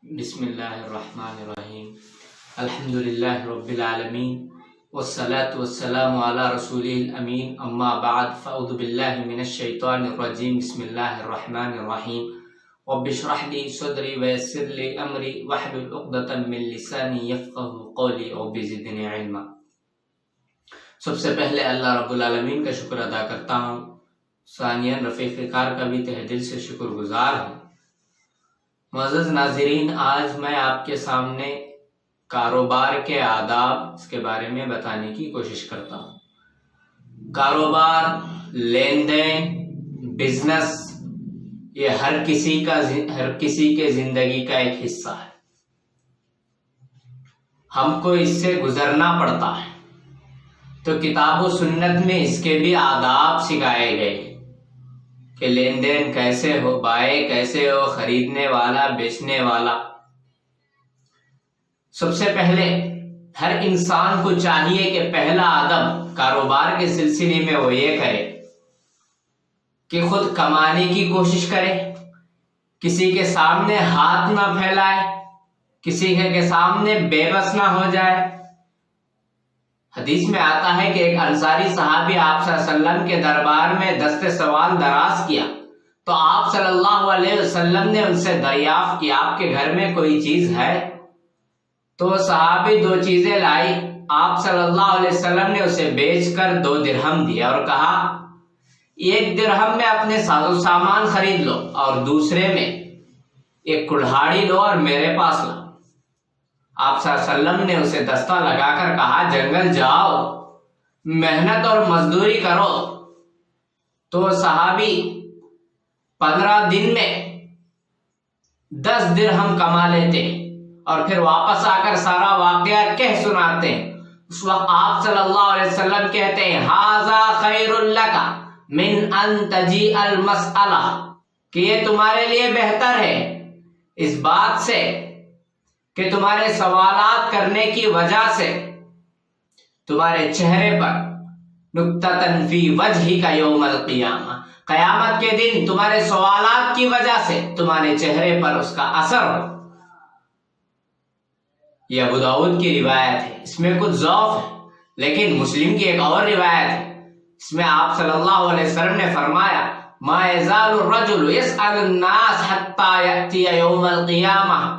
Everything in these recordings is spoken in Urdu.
بسم اللہ الرحمن الرحیم الحمدللہ رب العالمین والصلاة والسلام علی رسولہ الامین اما بعد فاعوذ باللہ من الشیطان الرجیم بسم اللہ الرحمن الرحیم رب اشرح لی صدری ویسر لی امری واحلل عقدۃ من لسانی یفقهوا قولی رب زدنی علما۔ سب سے پہلے اللہ رب العالمین کا شکر ادا کرتا ہوں، ثانیاً رفیق کار کا بھی تہ دل سے شکر گزار ہوں۔ معزز ناظرین، آج میں آپ کے سامنے کاروبار کے آداب اس کے بارے میں بتانے کی کوشش کرتا ہوں۔ کاروبار، لین دین، بزنس، یہ ہر کسی کے زندگی کا ایک حصہ ہے۔ ہم کو اس سے گزرنا پڑتا ہے، تو کتاب و سنت میں اس کے بھی آداب سکھائے گئے کہ لین دین کیسے ہو، بائے کیسے ہو، خریدنے والا بیچنے والا۔ سب سے پہلے ہر انسان کو چاہیے کہ پہلا ادب کاروبار کے سلسلے میں وہ یہ کرے کہ خود کمانے کی کوشش کرے، کسی کے سامنے ہاتھ نہ پھیلائے، کسی کے سامنے بے بس نہ ہو جائے۔ حدیث میں آتا ہے کہ ایک انصاری صحابی آپ صلی اللہ علیہ وسلم کے دربار میں دست سوال دراز کیا، تو آپ صلی اللہ علیہ وسلم نے ان سے دریافت کیا آپ کے گھر میں کوئی چیز ہے؟ تو صحابی دو چیزیں لائی، آپ صلی اللہ علیہ وسلم نے اسے بیچ کر 2 درہم دیا اور کہا 1 درہم میں اپنے ساز و سامان خرید لو اور دوسرے میں ایک کڑھاڑی لو اور میرے پاس لاؤ۔ آپ صلی اللہ علیہ وسلم نے اسے دستہ لگا کر کہا جنگل جاؤ، محنت اور مزدوری کرو۔ تو صحابی 15 دن میں 10 درہم کما لیتے اور پھر واپس آ کر سارا واقعہ کہہ سناتے ہیں۔ اس وقت آپ صلی اللہ علیہ وسلم کہتے ہیں ھذا خیر لک من ان تجیء المسألہ، کہ یہ تمہارے لیے بہتر ہے اس بات سے کہ تمہارے سوالات کرنے کی وجہ سے تمہارے چہرے پر نکتۃ فی وجہک یوم القیامہ، قیامت کے دن تمہارے سوالات کی وجہ سے تمہارے چہرے پر اس کا اثر ہو۔ یہ ابو داؤد کی روایت ہے، اس میں کچھ ضعف ہے، لیکن مسلم کی ایک اور روایت ہے، اس میں آپ صلی اللہ علیہ وسلم نے فرمایا ما یزال الرجل یسأل الناس حتی یأتی یوم القیامہ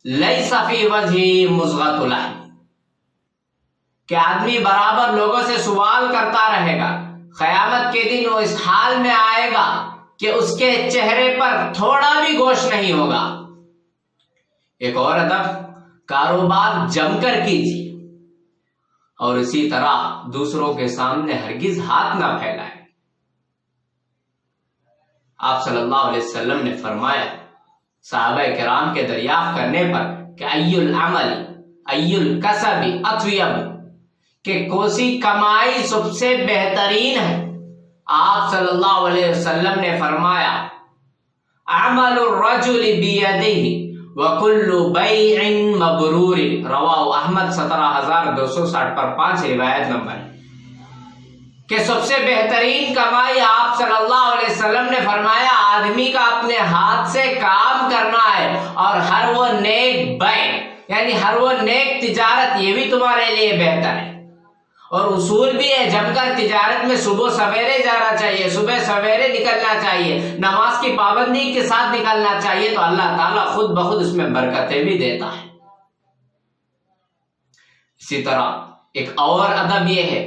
لیس فی وجہہ مضغۃ لحم، کہ آدمی برابر لوگوں سے سوال کرتا رہے گا، قیامت کے دن وہ اس حال میں آئے گا کہ اس کے چہرے پر تھوڑا بھی گوشت نہیں ہوگا۔ ایک اور ادب، کاروبار جم کر کیجیے اور اسی طرح دوسروں کے سامنے ہرگز ہاتھ نہ پھیلائے۔ آپ صلی اللہ علیہ وسلم نے فرمایا صحابہ کرام کے دریافت کرنے پر کہ ای العمل ای الکسب اطیب، کہ کوسی کمائی سب سے بہترین ہے؟ آپ صلی اللہ علیہ وسلم نے فرمایا عمل الرجل بیدہ وکل بیع مبرور، رواہ احمد 17260 پر 5 روایت نمبر، کہ سب سے بہترین کمائی آپ صلی اللہ علیہ وسلم نے فرمایا آدمی کا اپنے ہاتھ سے کام کرنا ہے، اور ہر وہ نیک بیع یعنی ہر وہ نیک تجارت یہ بھی تمہارے لیے بہتر ہے۔ اور اصول بھی ہے جم کر تجارت میں صبح سویرے جانا چاہیے، صبح سویرے نکلنا چاہیے، نماز کی پابندی کے ساتھ نکلنا چاہیے، تو اللہ تعالیٰ خود بخود اس میں برکتیں بھی دیتا ہے۔ اسی طرح ایک اور ادب یہ ہے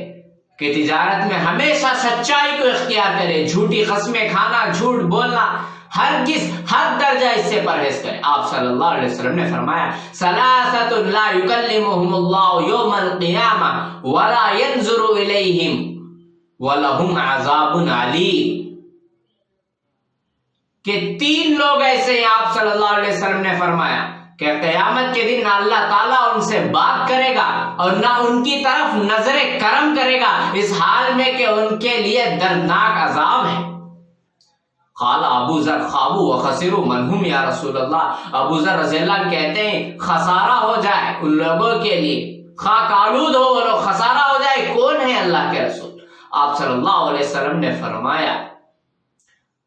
کہ تجارت میں ہمیشہ سچائی کو اختیار کرے، جھوٹی قسمیں کھانا، جھوٹ بولنا ہرگز ہر درجہ اس سے پرہیز کرے۔ آپ صلی اللہ علیہ وسلم نے فرمایا ثلاثۃ لا یکلمہم اللہ یوم القیامہ ولا ینظر الیہم ولہم عذاب علیم، کہ 3 لوگ ایسے ہیں آپ صلی اللہ علیہ وسلم نے فرمایا کہ قیامت کے دن نہ اللہ تعالیٰ ان سے بات کرے گا اور نہ ان کی طرف نظر کرم کرے گا، اس حال میں کہ ان کے لیے دردناک عذاب ہے۔ قال ابو ذر خابوا وخسروا من هم یا رسول اللہ، ابو ذر رضی اللہ عنہ کہتے ہیں خسارہ ہو جائے ان لوگوں کے لیے، خاک آلود ہو وہ لوگ، خسارہ ہو جائے، کون ہے اللہ کے رسول؟ آپ صلی اللہ علیہ وسلم نے فرمایا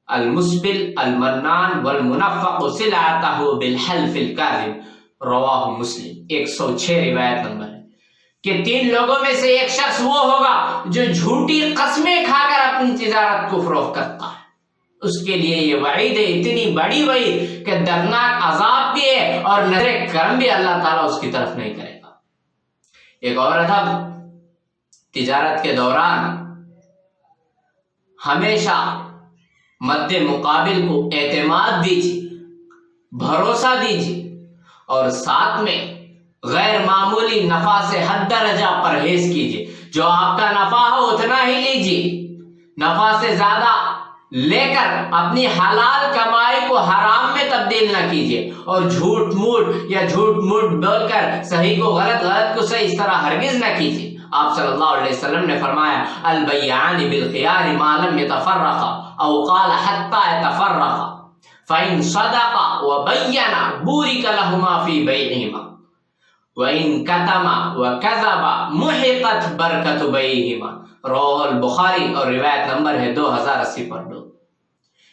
المسبل المنان والمنفق سلعته بالحلف الكاذب رواہ مسلم 106 روایت نمبر ہے کہ 3 لوگوں میں سے ایک شخص وہ ہوگا جو جھوٹی قسمیں کھا کر اپنی تجارت کو فروخت کرتا ہے، اس کے لیے یہ وعید ہے، اتنی بڑی وعید کہ دردناک عذاب بھی ہے اور نظر کرم بھی اللہ تعالیٰ اس کی طرف نہیں کرے گا۔ ایک اور ادب، تجارت کے دوران ہمیشہ مد مقابل کو اعتماد دیجیے، بھروسہ دیجیے اور ساتھ میں غیر معمولی نفع سے حد درجہ پرہیز کیجیے۔ جو آپ کا نفع ہو اتنا ہی لیجیے، نفع سے زیادہ لے کر اپنی حلال کمائی کو حرام میں تبدیل نہ کیجیے، اور جھوٹ موٹ بول کر صحیح کو غلط، غلط کو صحیح، اس طرح ہرگز نہ کیجیے۔ آپ صلی اللہ علیہ وسلم نے فرمایا البیعان بالخیار ما لم يتفرقا او قال حتى يتفرقا فإن صدقا وبينا بورك لهما في بيعهما وإن كتما وكذبا محقت بركة بيعهما رواه البخاری، اور روایت نمبر ہے 2080 پر 2۔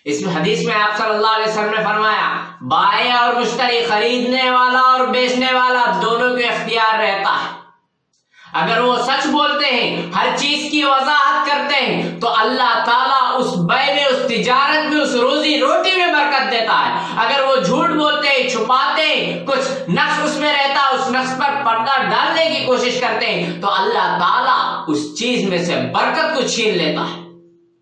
اس حدیث میں آپ صلی اللہ علیہ وسلم نے فرمایا بائع اور مشتری، خریدنے والا اور بیچنے والا دونوں کے اختیار رہتا ہے، اگر وہ سچ بولتے ہیں، ہر چیز کی وضاحت کرتے ہیں تو اللہ تعالیٰ اس بے میں، اس تجارت میں، اس روزی روٹی میں برکت دیتا ہے۔ اگر وہ جھوٹ بولتے ہیں، چھپاتے ہیں، کچھ نقص اس میں رہتا ہے، اس نقص پر پردہ ڈالنے کی کوشش کرتے ہیں تو اللہ تعالیٰ اس چیز میں سے برکت کو چھین لیتا ہے۔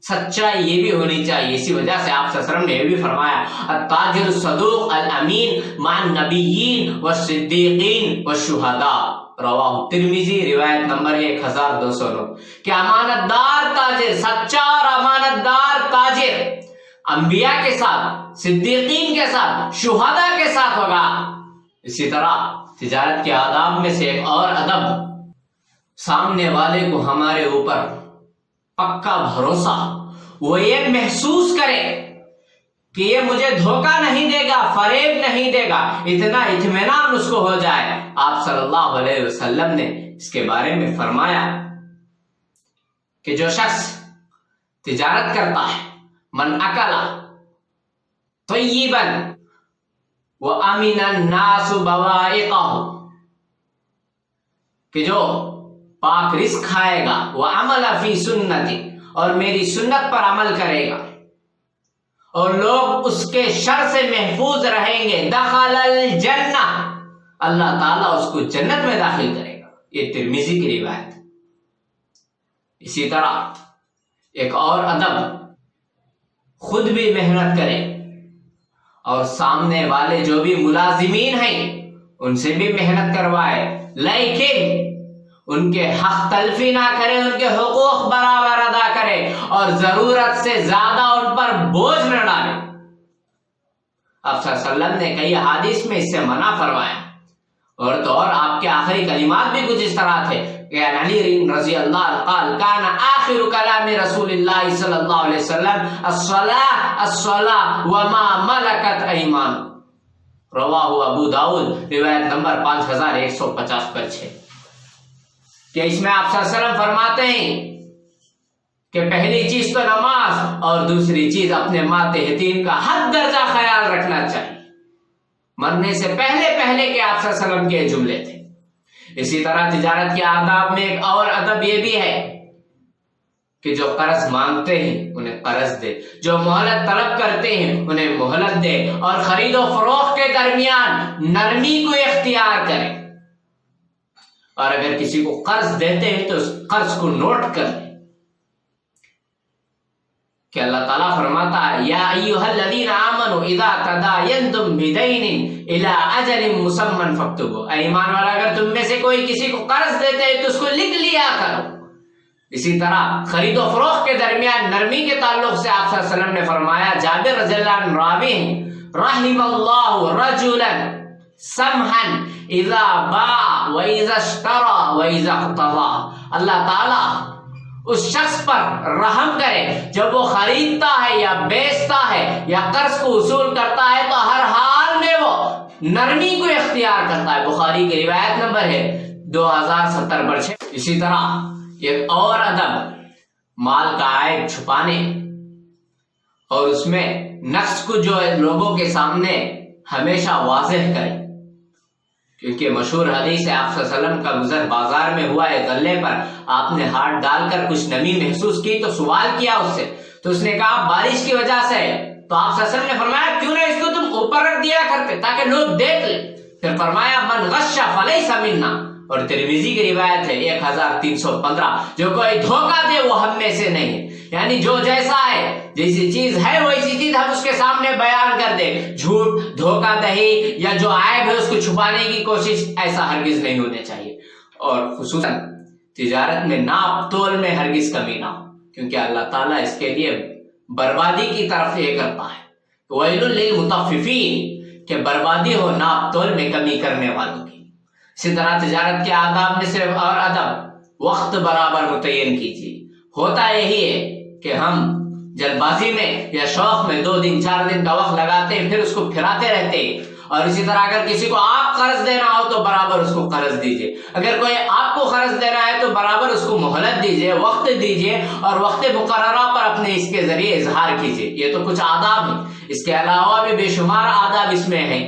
سچائی یہ بھی ہونی چاہیے، اسی وجہ سے آپ صلی اللہ علیہ وسلم نے یہ بھی فرمایا التاجر الصدوق الامین مع النبیین والصدیقین والشہداء رواہ ترمذی، روایت نمبر 1209، کہ امانت دار تاجر، سچا اور امانت دار تاجر انبیاء کے ساتھ، صدیقین کے ساتھ، شہداء کے ساتھ ہوگا۔ اسی طرح تجارت کے آداب میں سے ایک اور ادب، سامنے والے کو ہمارے اوپر پکا بھروسہ، وہ یہ محسوس کرے کہ یہ مجھے دھوکہ نہیں دے گا، فریب نہیں دے گا، اتنا اطمینان اس کو ہو جائے۔ آپ صلی اللہ علیہ وسلم نے اس کے بارے میں فرمایا کہ جو شخص تجارت کرتا ہے من اکلا طیبا وامن الناس بوائقہ، کہ جو پاک رزق کھائے گا، وعمل فی سنتی، اور میری سنت پر عمل کرے گا، اور لوگ اس کے شر سے محفوظ رہیں گے، دخل الجنہ، اللہ تعالیٰ اس کو جنت میں داخل کرے گا۔ یہ ترمذی کی روایت۔ اسی طرح ایک اور ادب، خود بھی محنت کرے اور سامنے والے جو بھی ملازمین ہیں ان سے بھی محنت کروائے، لیکن ان کے حق تلفی نہ کرے، ان کے حقوق برابر ادا کرے اور ضرورت سے زیادہ ان پر بوجھ نہ ڈالے۔ آپ صلی اللہ علیہ وسلم نے کئی حدیث میں اس سے منع فرمایا، اور تو اور آپ کے آخری کلمات بھی کچھ اس طرح تھے کہ علی رضی اللہ عنہ قال کان آخر کلام رسول اللہ صلی اللہ علیہ وسلم الصلاۃ الصلاۃ وما ملکت ایمان، رواہ ابو داؤد، روایت نمبر 5150 پر 6۔ کہ اس میں آپ صلی اللہ علیہ وسلم فرماتے ہیں کہ پہلی چیز تو نماز، اور دوسری چیز اپنے ماتحتین کا حد درجہ خیال رکھنا چاہیے۔ مرنے سے پہلے کے آپ صلی اللہ علیہ وسلم کے جملے تھے۔ اسی طرح تجارت کے آداب میں ایک اور ادب یہ بھی ہے کہ جو قرض مانگتے ہیں انہیں قرض دے، جو مہلت طلب کرتے ہیں انہیں مہلت دے، اور خرید و فروخت کے درمیان نرمی کو اختیار کرے، اور اگر کسی کو قرض دیتے ہیں تو اس قرض کو نوٹ کر لیں۔ کہ اللہ تعالیٰ فرماتا ہے یا ایھا الذین آمنوا اذا تداینتم بدین الی اجل مسمى فاکتبوہ، اے ایمان والا اگر تم میں سے کوئی کسی کو قرض دیتے ہیں تو اس کو لکھ لیا کرو۔ اسی طرح خرید و فروخت کے درمیان نرمی کے تعلق سے آپ صلی اللہ علیہ وسلم نے فرمایا، جابر رضی اللہ عنہ راوی ہیں، رحم اللہ رجلا سمحا اذا باع واذا اشترى واذا اقتضى، اللہ تعالیٰ اس شخص پر رحم کرے جب وہ خریدتا ہے یا بیچتا ہے یا قرض کو وصول کرتا ہے تو ہر حال میں وہ نرمی کو اختیار کرتا ہے۔ بخاری کی روایت نمبر ہے 2070 پر 6۔ اسی طرح ایک اور ادب، مال کا عیب چھپانے اور اس میں نقص کو جو ہے لوگوں کے سامنے ہمیشہ واضح کرے، کیونکہ مشہور حدیث ہے آپ صلی اللہ علیہ وسلم کا گزر بازار میں ہوا ہے، غلے پر آپ نے ہاتھ ڈال کر کچھ نمی محسوس کی تو سوال کیا اس سے، تو اس نے کہا بارش کی وجہ سے ہے، تو آپ صلی اللہ علیہ وسلم نے فرمایا کیوں نہ اس کو تم اوپر رکھ دیا کرتے تاکہ لوگ دیکھ لیں، پھر فرمایا من غش فلیس منا، اور ترمذی کی روایت ہے 1315، جو کوئی دھوکہ دے وہ ہم میں سے نہیں ہے، یعنی جو جیسا ہے جیسی چیز ہے ویسی چیز ہم اس کے سامنے بیان کر دے، جھوٹ دھوکہ دہی یا جو عیب ہے اس کو چھپانے کی کوشش ایسا ہرگز نہیں ہونا چاہیے، اور خصوصاً تجارت میں ناپ تول میں ہرگز کمی نہ ہو، کیونکہ اللہ تعالیٰ اس کے لیے بربادی کی طرف یہ کرتا ہے، ویل للمطففین، کہ بربادی ہو ناپ تول میں کمی کرنے والوں کی۔ اسی طرح تجارت کے آداب میں سے اور ادب وقت برابر متعین کیجیے۔ ہوتا یہی ہے کہ ہم جلد بازی میں یا شوق میں 2 دن 4 دن کا وقت لگاتے ہیں، پھر اس کو پھراتے رہتے ہیں، اور اسی طرح اگر کسی کو آپ قرض دینا ہو تو برابر اس کو قرض دیجئے، اگر کوئی آپ کو قرض دینا ہے تو برابر اس کو مہلت دیجئے، وقت دیجئے، اور وقت مقررہ پر اپنے اس کے ذریعے اظہار کیجئے۔ یہ تو کچھ آداب ہیں، اس کے علاوہ بھی بے شمار آداب اس میں ہیں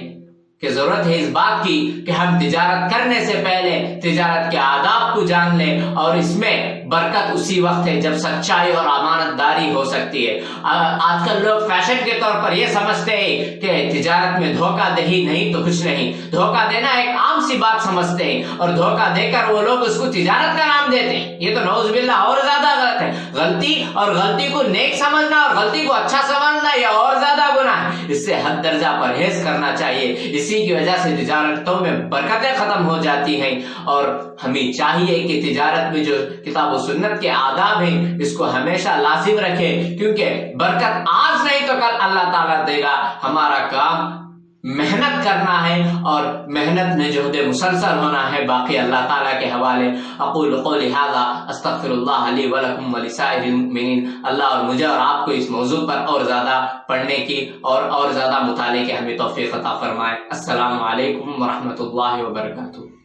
کہ ضرورت ہے اس بات کی کہ ہم تجارت کرنے سے پہلے تجارت کے آداب کو جان لیں، اور اس میں برکت اسی وقت ہے جب سچائی اور امانت داری ہو سکتی ہے۔ آج کل لوگ فیشن کے طور پر یہ سمجھتے ہیں کہ تجارت میں دھوکہ دہی نہیں تو کچھ نہیں، دھوکہ دینا ایک عام سی بات سمجھتے ہیں، اور دھوکہ دے کر وہ لوگ اس کو تجارت کا نام دیتے ہیں۔ یہ تو نعوذ باللہ اور زیادہ غلط ہے، غلطی اور غلطی کو نیک سمجھنا اور غلطی کو اچھا سمجھنا یہ اور زیادہ گناہ ہے، اس سے حد درجہ پرہیز کرنا چاہیے۔ اسی کی وجہ سے تجارتوں میں برکتیں ختم ہو جاتی ہیں، اور ہمیں چاہیے کہ تجارت میں جو کتاب و سنت کے آداب ہیں اس کو ہمیشہ لازم رکھیں، کیونکہ برکت آج نہیں تو کل اللہ تعالیٰ دے گا۔ ہمارا کام محنت کرنا ہے، اور محنت میں جہد مسلسل ہونا ہے، باقی اللہ تعالیٰ کے حوالے۔ اقول قولی ھذا استغفر اللہ لی ولکم ولسائر المؤمنین۔ اللہ اور مجھے اور آپ کو اس موضوع پر اور زیادہ پڑھنے کی اور زیادہ مطالعے کی ہمیں توفیق عطا فرمائے۔ السلام علیکم ورحمۃ اللہ وبرکاتہ۔